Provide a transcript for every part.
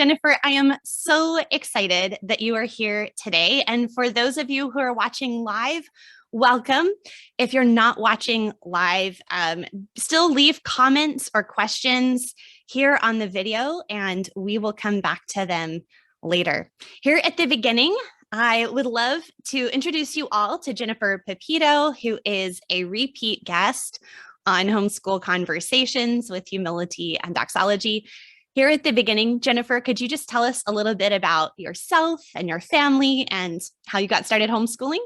Jennifer, I am so excited that you are here today. And for those of you who are watching live, welcome. If you're not watching live, still leave comments or questions here on the video, and we will come back to them later. Here at the beginning, I would love to introduce you all to Jennifer Pepito, who is a repeat guest on Homeschool Conversations with Humility and Doxology. Here at the beginning, Jennifer, could you just tell us a little bit about yourself and your family and how you got started homeschooling?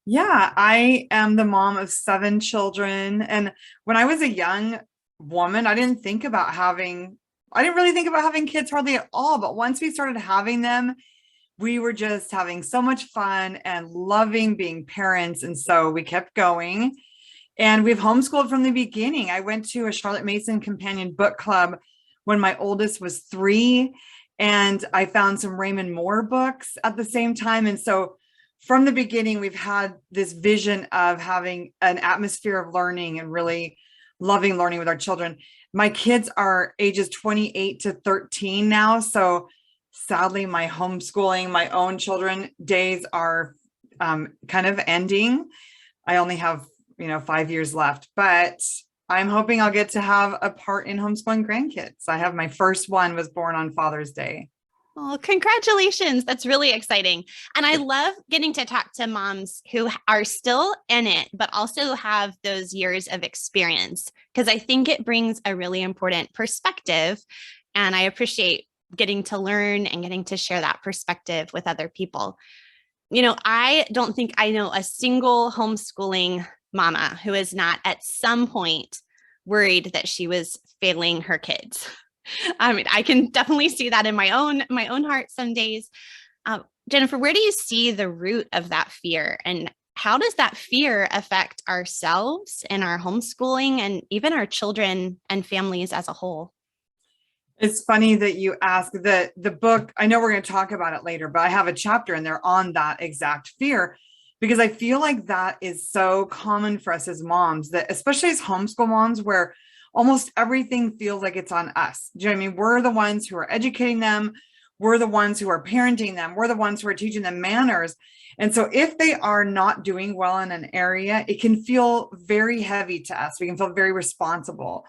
Yeah, I am the mom of 7 children. And when I was a young woman, I didn't really think about having kids hardly at all. But once we started having them, we were just having so much fun and loving being parents. And so we kept going. And we've homeschooled from the beginning. I went to a Charlotte Mason Companion Book Club when my oldest was 3, and I found some Raymond Moore books at the same time. And so from the beginning, we've had this vision of having an atmosphere of learning and really loving learning with our children. My kids are ages 28 to 13 now. So sadly, my homeschooling, my own children days are kind of ending. I only have 5 years left, but I'm hoping I'll get to have a part in homeschooling grandkids. I have my first one was born on Father's Day. Oh, congratulations. That's really exciting. And I love getting to talk to moms who are still in it, but also have those years of experience, because I think it brings a really important perspective. And I appreciate getting to learn and getting to share that perspective with other people. I don't think I know a single homeschooling mama who is not at some point worried that she was failing her kids. I mean, I can definitely see that in my own heart some days. Jennifer, where do you see the root of that fear, and how does that fear affect ourselves and our homeschooling and even our children and families as a whole? It's funny that you ask. The book, I know we're going to talk about it later, but I have a chapter in there on that exact fear, because I feel like that is so common for us as moms, that especially as homeschool moms, where almost everything feels like it's on us. Do you know what I mean? We're the ones who are educating them. We're the ones who are parenting them. We're the ones who are teaching them manners. And so if they are not doing well in an area, it can feel very heavy to us. We can feel very responsible.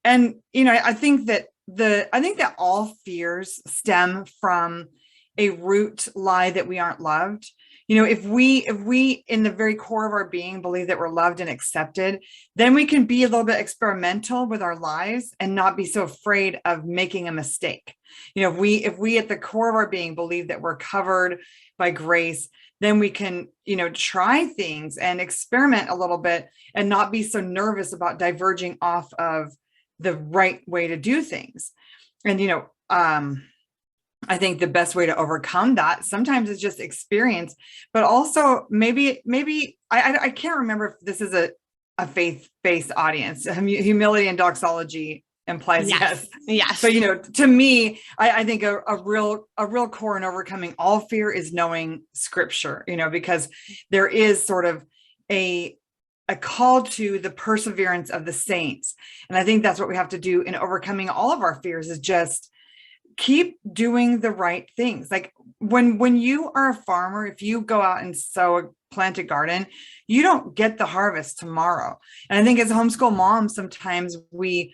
And, I think that all fears stem from a root lie that we aren't loved. If we in the very core of our being believe that we're loved and accepted, then we can be a little bit experimental with our lives and not be so afraid of making a mistake. If we at the core of our being believe that we're covered by grace, then we can, try things and experiment a little bit and not be so nervous about diverging off of the right way to do things. And, I think the best way to overcome that sometimes is just experience, but also maybe I can't remember if this is a faith-based audience. Humility and doxology implies yes. Yes. But to me, I think a real core in overcoming all fear is knowing scripture, because there is sort of a call to the perseverance of the saints. And I think that's what we have to do in overcoming all of our fears, is just keep doing the right things. Like when you are a farmer, if you go out and plant a garden, you don't get the harvest tomorrow. And I think as homeschool moms, sometimes we're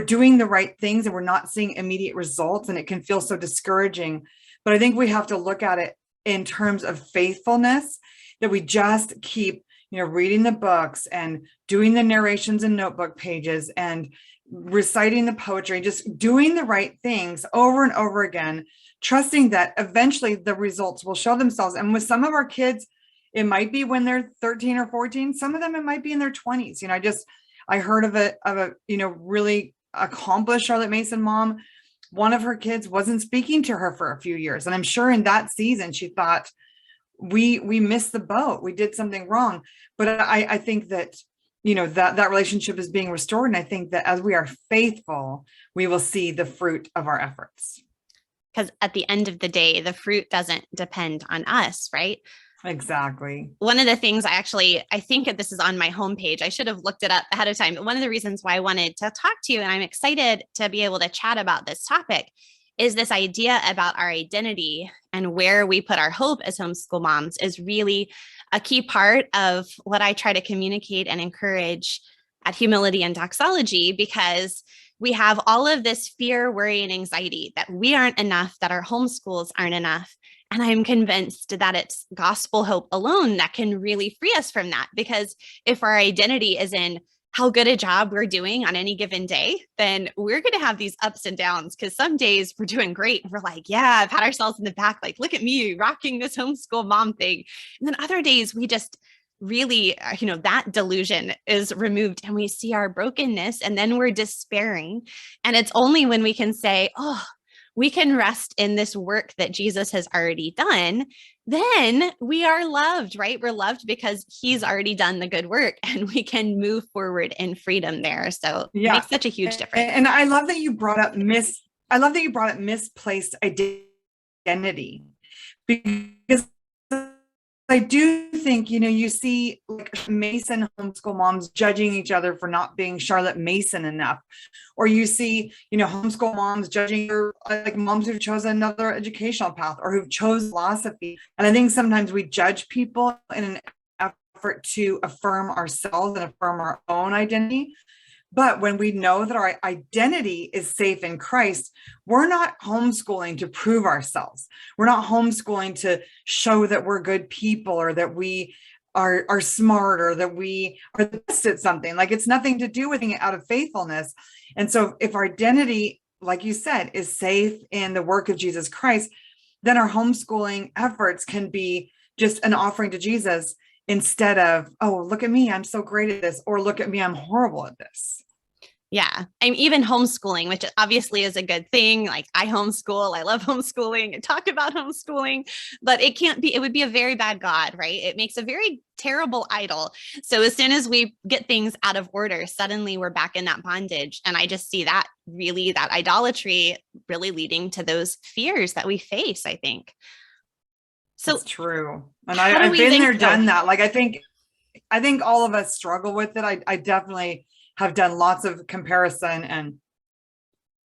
doing the right things and we're not seeing immediate results, and it can feel so discouraging. But I think we have to look at it in terms of faithfulness, that we just keep reading the books and doing the narrations and notebook pages and reciting the poetry, just doing the right things over and over again, trusting that eventually the results will show themselves. And with some of our kids, it might be when they're 13 or 14. Some of them, it might be in their 20s. I heard of a really accomplished Charlotte Mason mom. One of her kids wasn't speaking to her for a few years. And I'm sure in that season, she thought, we missed the boat. We did something wrong. But I think that that relationship is being restored. And I think that as we are faithful, we will see the fruit of our efforts. Because at the end of the day, the fruit doesn't depend on us, right? Exactly. One of the things I think this is on my homepage. I should have looked it up ahead of time. But one of the reasons why I wanted to talk to you, and I'm excited to be able to chat about this topic, is this idea about our identity and where we put our hope as homeschool moms is really a key part of what I try to communicate and encourage at Humility and Doxology, because we have all of this fear, worry, and anxiety that we aren't enough, that our homeschools aren't enough. And I'm convinced that it's gospel hope alone that can really free us from that. Because if our identity is in how good a job we're doing on any given day, then we're going to have these ups and downs, because some days we're doing great. We're like, yeah, I've had ourselves in the back, like, look at me rocking this homeschool mom thing. And then other days we just really, that delusion is removed and we see our brokenness, and then we're despairing. And it's only when we can say, oh, we can rest in this work that Jesus has already done, then we are loved, right? We're loved because he's already done the good work, and we can move forward in freedom there. So it makes such a huge difference. And I love that you brought up misplaced identity, because I do think, you see like Mason homeschool moms judging each other for not being Charlotte Mason enough. Or you see, homeschool moms judging like moms who've chosen another educational path or who've chosen philosophy. And I think sometimes we judge people in an effort to affirm ourselves and affirm our own identity. But when we know that our identity is safe in Christ, we're not homeschooling to prove ourselves. We're not homeschooling to show that we're good people, or that we are smart, or that we are the best at something. Like, it's nothing to do with it out of faithfulness. And so if our identity, like you said, is safe in the work of Jesus Christ, then our homeschooling efforts can be just an offering to Jesus, instead of, oh, look at me, I'm so great at this, or look at me, I'm horrible at this. Yeah. I'm even homeschooling, which obviously is a good thing. Like, I homeschool, I love homeschooling and talk about homeschooling, but it would be a very bad God, right? It makes a very terrible idol. So as soon as we get things out of order, suddenly we're back in that bondage. And I just see that idolatry really leading to those fears that we face, I think. So it's true. And I've been there, done that. Like, I think all of us struggle with it. I definitely have done lots of comparison and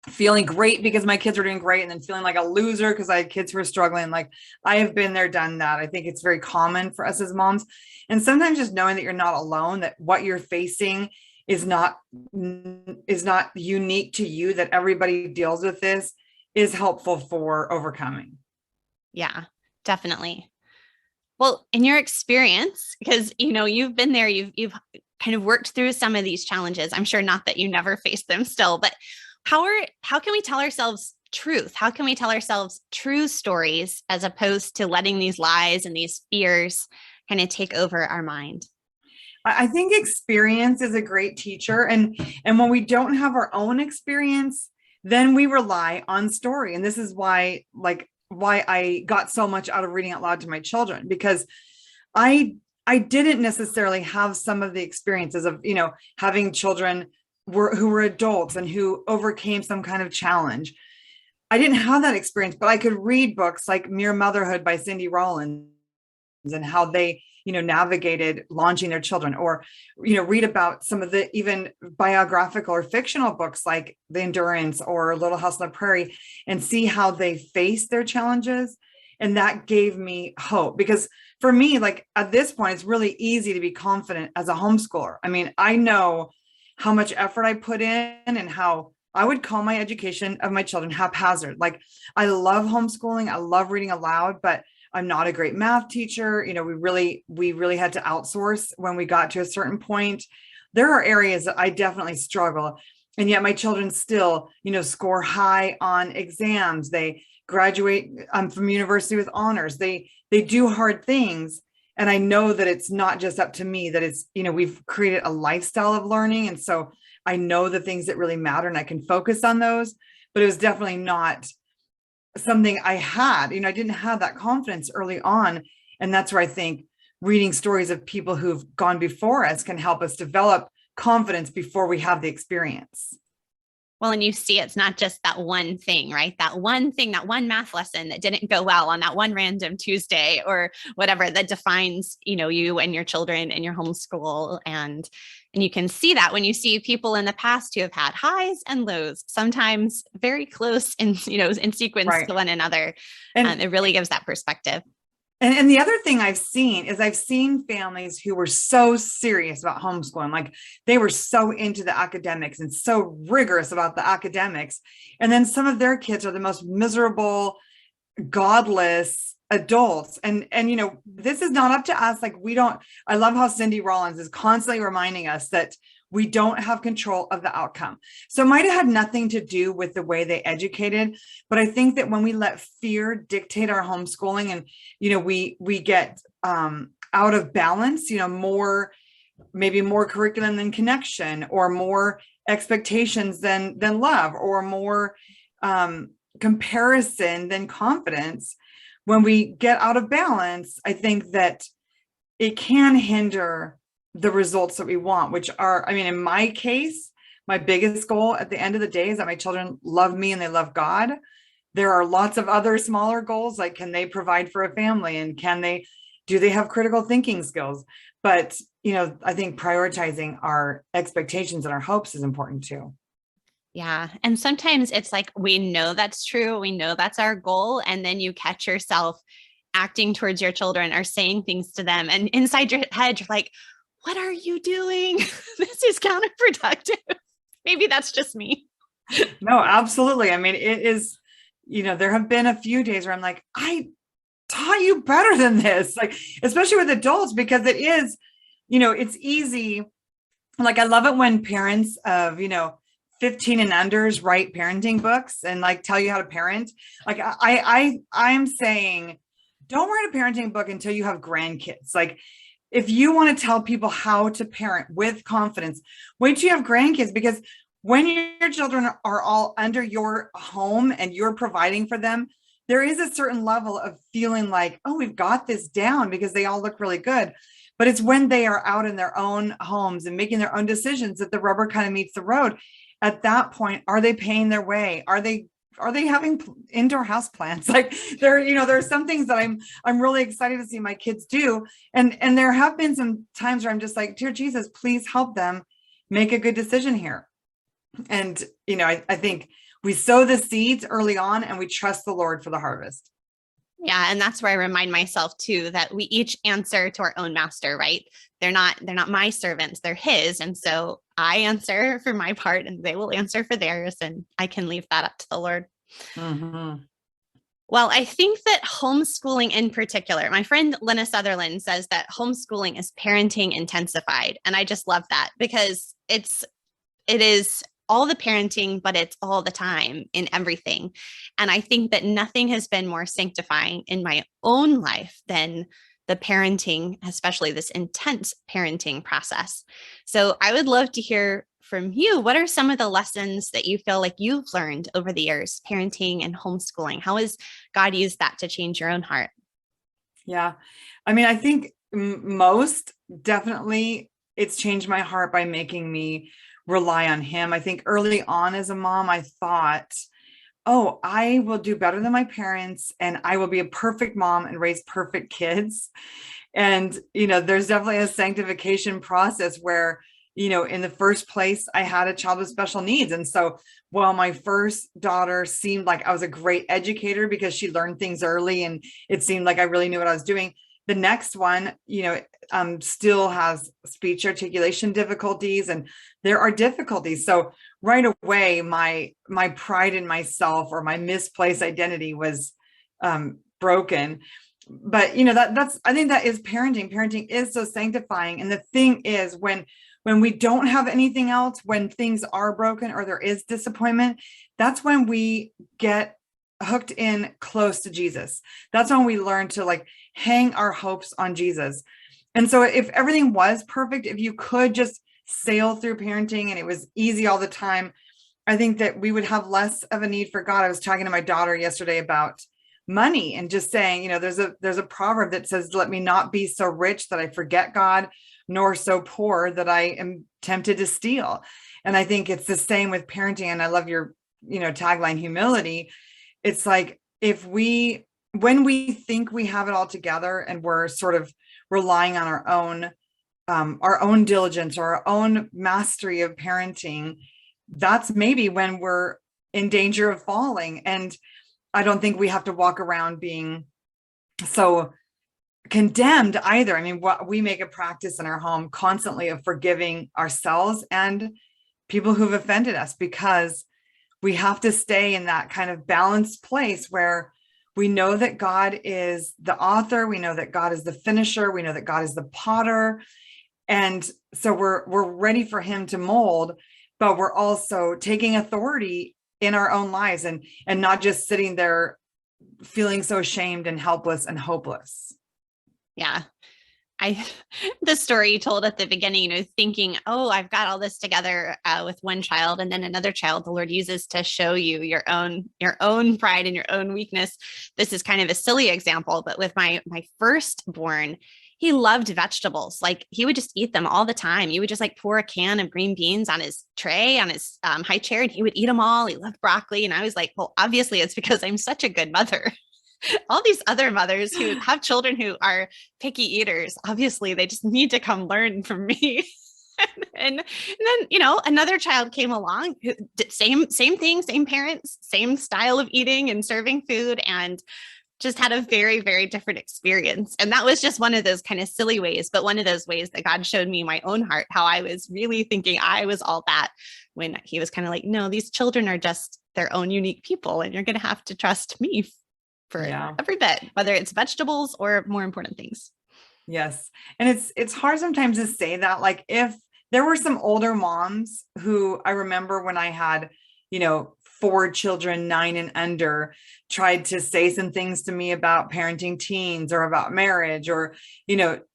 feeling great because my kids are doing great, and then feeling like a loser because I had kids who are struggling. Like, I have been there, done that. I think it's very common for us as moms. And sometimes just knowing that you're not alone, that what you're facing is not unique to you, that everybody deals with this, is helpful for overcoming. Yeah, definitely. Well, in your experience, because, you've been there, you've kind of worked through some of these challenges. I'm sure not that you never face them still, but how can we tell ourselves truth? How can we tell ourselves true stories, as opposed to letting these lies and these fears kind of take over our mind? I think experience is a great teacher. And when we don't have our own experience, then we rely on story. And this is why I got so much out of reading out loud to my children, because I didn't necessarily have some of the experiences of, having children who were adults and who overcame some kind of challenge. I didn't have that experience, but I could read books like Mere Motherhood by Cindy Rollins, and how they, navigated launching their children, or, read about some of the even biographical or fictional books like The Endurance or Little House on the Prairie, and see how they faced their challenges. And that gave me hope, because for me, like, at this point, it's really easy to be confident as a homeschooler. I mean, I know how much effort I put in, and how I would call my education of my children haphazard. Like, I love homeschooling. I love reading aloud, but I'm not a great math teacher. We really had to outsource when we got to a certain point. There are areas that I definitely struggle. And yet my children still, score high on exams. They graduate from university with honors. They do hard things. And I know that it's not just up to me, that it's, we've created a lifestyle of learning. And so I know the things that really matter, and I can focus on those, but it was definitely not something I had. I didn't have that confidence early on. And that's where I think reading stories of people who've gone before us can help us develop confidence before we have the experience. Well, and you see, it's not just that one thing, right? That one thing, that one math lesson that didn't go well on that one random Tuesday or whatever that defines, you and your children and your homeschool. And you can see that when you see people in the past who have had highs and lows, sometimes very close in sequence Right. to one another. And It really gives that perspective. And the other thing I've seen families who were so serious about homeschooling, like they were so into the academics and so rigorous about the academics. And then some of their kids are the most miserable, godless adults. And this is not up to us. Like I love how Cindy Rollins is constantly reminding us that we don't have control of the outcome. So it might have had nothing to do with the way they educated, but I think that when we let fear dictate our homeschooling and, we get out of balance, maybe more curriculum than connection, or more expectations than love, or more comparison than confidence. When we get out of balance, I think that it can hinder the results that we want, which are, in my case, my biggest goal at the end of the day is that my children love me and they love God. There are lots of other smaller goals, like can they provide for a family, and do they have critical thinking skills? But, I think prioritizing our expectations and our hopes is important too. Yeah. And sometimes it's like, we know that's true. We know that's our goal. And then you catch yourself acting towards your children or saying things to them. And inside your head, you're like, what are you doing? This is counterproductive. Maybe that's just me. No, absolutely. It is, there have been a few days where I'm like, I taught you better than this, like, especially with adults, because it is, it's easy. Like, I love it when parents of, 15 and unders write parenting books and like tell you how to parent. Like I'm saying, don't write a parenting book until you have grandkids. Like, if you want to tell people how to parent with confidence, wait till you have grandkids, because when your children are all under your home and you're providing for them, there is a certain level of feeling like, oh, we've got this down because they all look really good. But it's when they are out in their own homes and making their own decisions that the rubber kind of meets the road. At that point, are they paying their way? Are they having indoor house plants? Like, there's some things that I'm really excited to see my kids do. And there have been some times where I'm just like, dear Jesus, please help them make a good decision here. And, I think we sow the seeds early on and we trust the Lord for the harvest. Yeah. And that's where I remind myself too, that we each answer to our own master, right? They're not my servants, they're his. And so I answer for my part and they will answer for theirs. And I can leave that up to the Lord. Mm-hmm. Well, I think that homeschooling in particular, my friend Lena Sutherland says that homeschooling is parenting intensified. And I just love that, because it is all the parenting, but it's all the time in everything. And I think that nothing has been more sanctifying in my own life than the parenting, especially this intense parenting process. So I would love to hear from you. What are some of the lessons that you feel like you've learned over the years, parenting and homeschooling? How has God used that to change your own heart? Yeah. I think most definitely it's changed my heart by making me rely on him. I think early on as a mom, I thought, oh, I will do better than my parents and I will be a perfect mom and raise perfect kids. And, there's definitely a sanctification process where, in the first place, I had a child with special needs. And so while my first daughter seemed like I was a great educator because she learned things early and it seemed like I really knew what I was doing, the next one, still has speech articulation difficulties and there are difficulties. So right away, my pride in myself or my misplaced identity was broken. But I think that is parenting. Parenting is so sanctifying. And the thing is, when we don't have anything else, when things are broken or there is disappointment, that's when we get hooked in close to Jesus. That's when we learn to like hang our hopes on Jesus. And so if everything was perfect, if you could just sail through parenting and it was easy all the time, I think that we would have less of a need for God. I was talking to my daughter yesterday about money and just saying, there's a proverb that says, let me not be so rich that I forget God, nor so poor that I am tempted to steal. And I think it's the same with parenting. And I love your, tagline, humility. It's like, when we think we have it all together and we're sort of relying on our own diligence or our own mastery of parenting, that's maybe when we're in danger of falling. And I don't think we have to walk around being so condemned either. I mean, we make a practice in our home constantly of forgiving ourselves and people who've offended us, because we have to stay in that kind of balanced place where we know that God is the author, we know that God is the finisher, we know that God is the potter. And so we're ready for him to mold, but we're also taking authority in our own lives and not just sitting there feeling so ashamed and helpless and hopeless. Yeah. The story you told at the beginning, thinking, oh, I've got all this together with one child, and then another child the Lord uses to show you your own pride and your own weakness. This is kind of a silly example, but with my firstborn, he loved vegetables. Like he would just eat them all the time. You would just like pour a can of green beans on his tray, on his high chair, and he would eat them all. He loved broccoli. And I was like, well, obviously it's because I'm such a good mother. All these other mothers who have children who are picky eaters, obviously they just need to come learn from me. and then, another child came along who did same thing, same parents, same style of eating and serving food, and just had a very, very different experience. And that was just one of those kind of silly ways, but one of those ways that God showed me my own heart, how I was really thinking I was all that, when he was kind of like, no, these children are just their own unique people, and you're going to have to trust me for every bit, whether it's vegetables or more important things. Yes. And it's hard sometimes to say that. Like, if there were some older moms who I remember when I had, 4 children, 9 and under, tried to say some things to me about parenting teens or about marriage, or,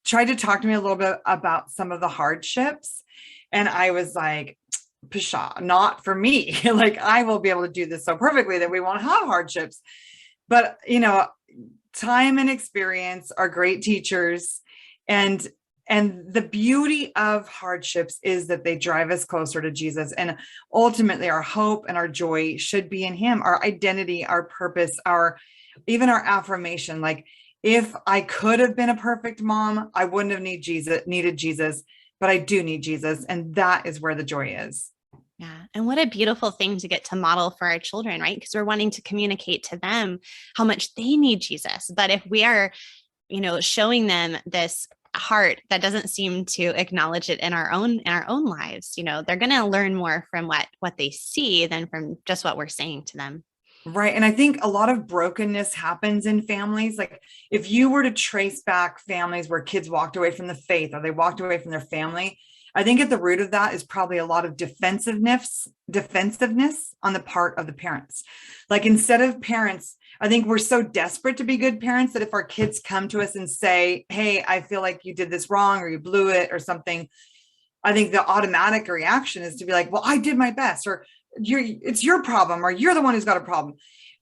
tried to talk to me a little bit about some of the hardships. And I was like, pshaw, not for me. Like, I will be able to do this so perfectly that we won't have hardships. But, time and experience are great teachers. And the beauty of hardships is that they drive us closer to Jesus. And ultimately, our hope and our joy should be in him, our identity, our purpose, even our affirmation. Like, if I could have been a perfect mom, I wouldn't have needed Jesus, but I do need Jesus. And that is where the joy is. Yeah. And what a beautiful thing to get to model for our children, right? Because we're wanting to communicate to them how much they need Jesus. But if we are, showing them this heart that doesn't seem to acknowledge it in our own lives, they're going to learn more from what they see than from just what we're saying to them. Right. And I think a lot of brokenness happens in families. Like, if you were to trace back families where kids walked away from the faith or they walked away from their family, I think at the root of that is probably a lot of defensiveness on the part of the parents. Like, instead of parents, I think we're so desperate to be good parents that if our kids come to us and say, hey, I feel like you did this wrong or you blew it or something, I think the automatic reaction is to be like, well, I did my best, or it's your problem, or you're the one who's got a problem.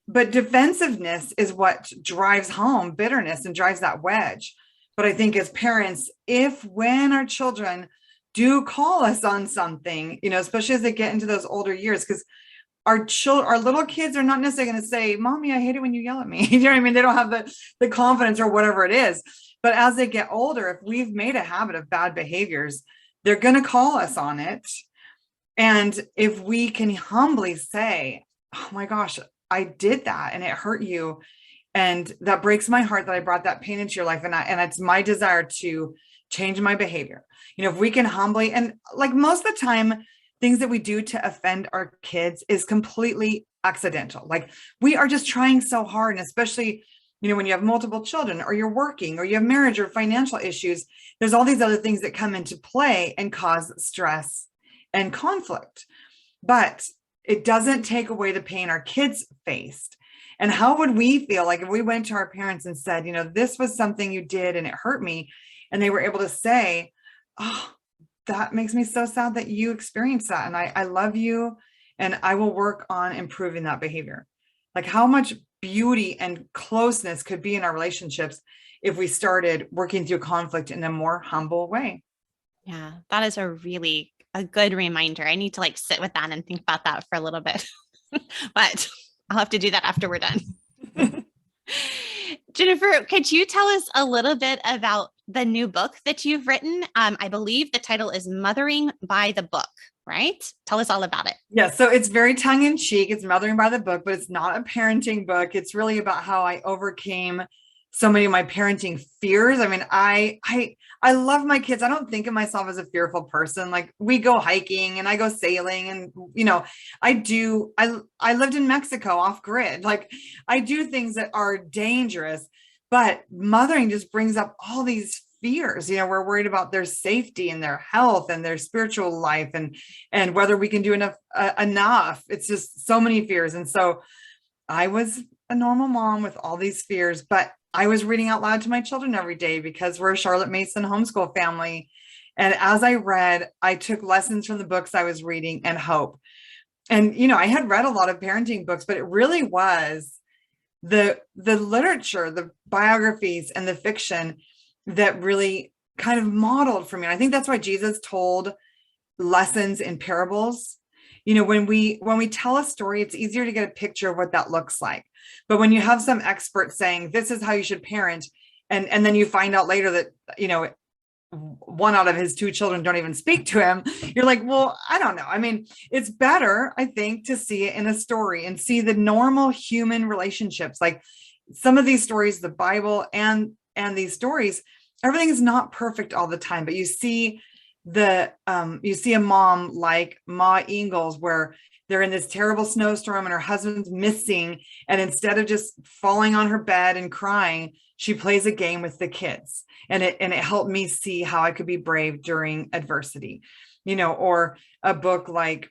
But defensiveness is what drives home bitterness and drives that wedge. But I think as parents, when our children do call us on something, especially as they get into those older years, because our little kids are not necessarily going to say, Mommy, I hate it when you yell at me. You know what I mean? They don't have the confidence or whatever it is. But as they get older, if we've made a habit of bad behaviors, they're going to call us on it. And if we can humbly say, oh my gosh, I did that and it hurt you, and that breaks my heart that I brought that pain into your life, and it's my desire to change my behavior. If we can humbly, and like most of the time, things that we do to offend our kids is completely accidental. Like, we are just trying so hard. And especially, when you have multiple children, or you're working, or you have marriage or financial issues, there's all these other things that come into play and cause stress and conflict. But it doesn't take away the pain our kids faced. And how would we feel like if we went to our parents and said, this was something you did and it hurt me, and they were able to say, oh, that makes me so sad that you experienced that. And I love you, and I will work on improving that behavior. Like, how much beauty and closeness could be in our relationships if we started working through conflict in a more humble way. Yeah, that is a really a good reminder. I need to like sit with that and think about that for a little bit, but I'll have to do that after we're done. Jennifer, could you tell us a little bit about the new book that you've written? I believe the title is Mothering by the Book, right? Tell us all about it. Yeah, so it's very tongue in cheek. It's Mothering by the Book, but it's not a parenting book. It's really about how I overcame so many of my parenting fears. I mean, I love my kids. I don't think of myself as a fearful person. Like we go hiking and I go sailing and I lived in Mexico off grid. Like I do things that are dangerous, but mothering just brings up all these fears. We're worried about their safety and their health and their spiritual life and whether we can do enough. It's just so many fears. And so I was a normal mom with all these fears, but I was reading out loud to my children every day because we're a Charlotte Mason homeschool family. And as I read, I took lessons from the books I was reading and hope. And, I had read a lot of parenting books, but it really was the literature, the biographies and the fiction that really kind of modeled for me. And I think that's why Jesus told lessons in parables. When we tell a story, it's easier to get a picture of what that looks like. But when you have some expert saying, this is how you should parent, and then you find out later that, one out of his two children don't even speak to him, you're like, well, I don't know. I mean, it's better, I think, to see it in a story and see the normal human relationships. Like some of these stories, the Bible and these stories, everything is not perfect all the time, but you see a mom like Ma Ingalls where they're in this terrible snowstorm and her husband's missing. And instead of just falling on her bed and crying, she plays a game with the kids. And it helped me see how I could be brave during adversity, or a book like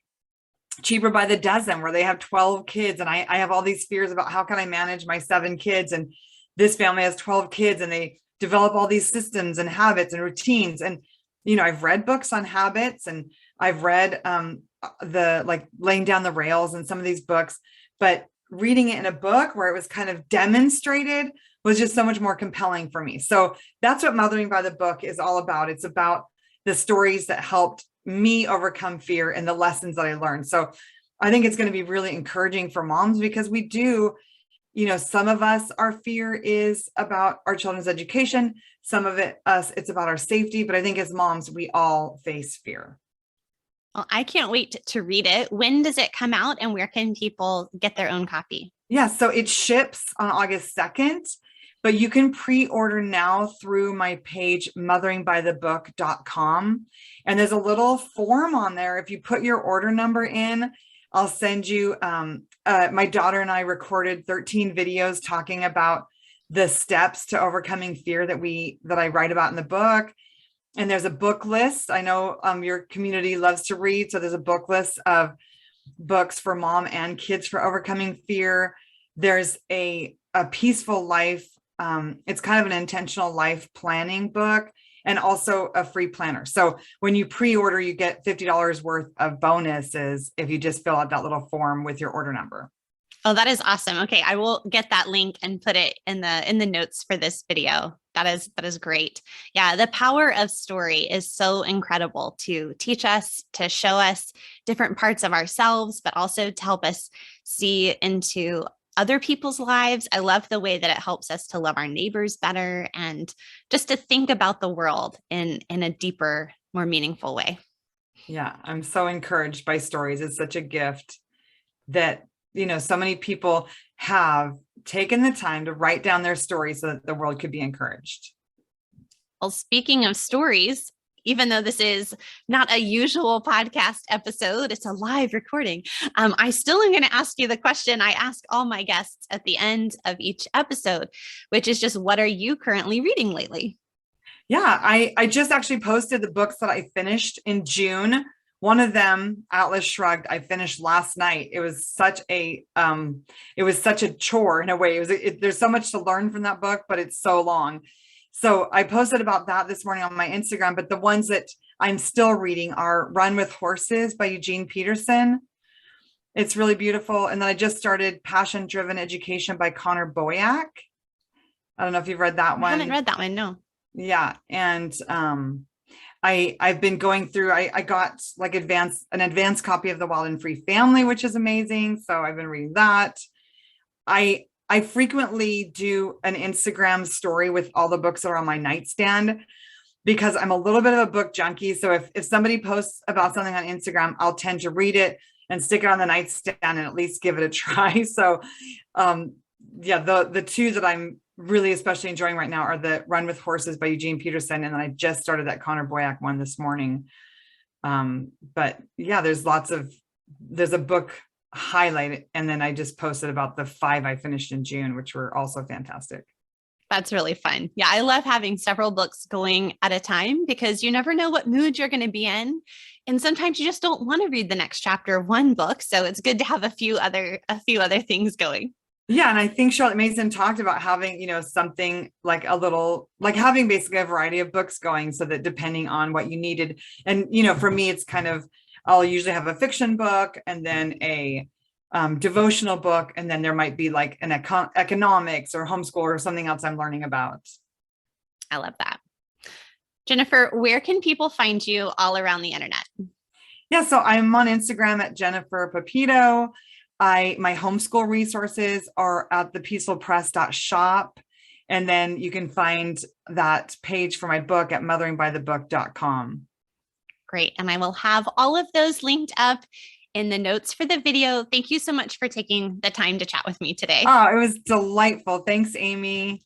Cheaper by the Dozen, where they have 12 kids. And I have all these fears about how can I manage my 7 kids. And this family has 12 kids and they develop all these systems and habits and routines. And, I've read books on habits and I've read the like Laying Down the Rails and some of these books, but reading it in a book where it was kind of demonstrated was just so much more compelling for me. So that's what Mothering by the Book is all about. It's about the stories that helped me overcome fear and the lessons that I learned. So I think it's going to be really encouraging for moms because we do, some of us, our fear is about our children's education. Some of it's about our safety. But I think as moms, we all face fear. Well, I can't wait to read it. When does it come out and where can people get their own copy? Yeah, so it ships on August 2nd, but you can pre-order now through my page, motheringbythebook.com. And there's a little form on there. If you put your order number in, I'll send you, my daughter and I recorded 13 videos talking about the steps to overcoming fear that I write about in the book. And there's a book list. I know your community loves to read. So there's a book list of books for mom and kids for overcoming fear. There's a peaceful life. It's kind of an intentional life planning book and also a free planner. So when you pre-order, you get $50 worth of bonuses if you just fill out that little form with your order number. Oh, that is awesome. Okay. I will get that link and put it in the notes for this video. That is great. Yeah. The power of story is so incredible to teach us, to show us different parts of ourselves, but also to help us see into other people's lives. I love the way that it helps us to love our neighbors better and just to think about the world in a deeper, more meaningful way. Yeah. I'm so encouraged by stories. It's such a gift that so many people have taken the time to write down their stories so that the world could be encouraged. Well, speaking of stories, even though this is not a usual podcast episode, it's a live recording. I still am going to ask you the question I ask all my guests at the end of each episode, which is just, what are you currently reading lately? Yeah, I just actually posted the books that I finished in June. One of them, Atlas Shrugged, I finished last night. It was such a chore in a way. There's so much to learn from that book, but it's so long. So I posted about that this morning on my Instagram, but the ones that I'm still reading are Run with Horses by Eugene Peterson. It's really beautiful. And then I just started Passion Driven Education by Connor Boyack. I don't know if you've read that one. I haven't read that one, no. Yeah. And I've been going through, I got like an advanced copy of The Wild and Free Family, which is amazing. So I've been reading that. I frequently do an Instagram story with all the books that are on my nightstand because I'm a little bit of a book junkie. So if somebody posts about something on Instagram, I'll tend to read it and stick it on the nightstand and at least give it a try. So yeah, the two that I'm really especially enjoying right now are the Run with Horses by Eugene Peterson. And then I just started that Connor Boyack one this morning. But yeah, there's a book highlight, and then I just posted about the 5 I finished in June, which were also fantastic. That's really fun. Yeah, I love having several books going at a time because you never know what mood you're going to be in. And sometimes you just don't want to read the next chapter of one book. So it's good to have a few other things going. Yeah. And I think Charlotte Mason talked about having, something like having basically a variety of books going so that depending on what you needed. And, for me, it's kind of, I'll usually have a fiction book and then a devotional book. And then there might be like an economics or homeschool or something else I'm learning about. I love that. Jennifer, where can people find you all around the internet? Yeah. So I'm on Instagram at Jennifer Pepito. My homeschool resources are at thepeacefulpress.shop. And then you can find that page for my book at motheringbythebook.com. Great. And I will have all of those linked up in the notes for the video. Thank you so much for taking the time to chat with me today. Oh, it was delightful. Thanks, Amy.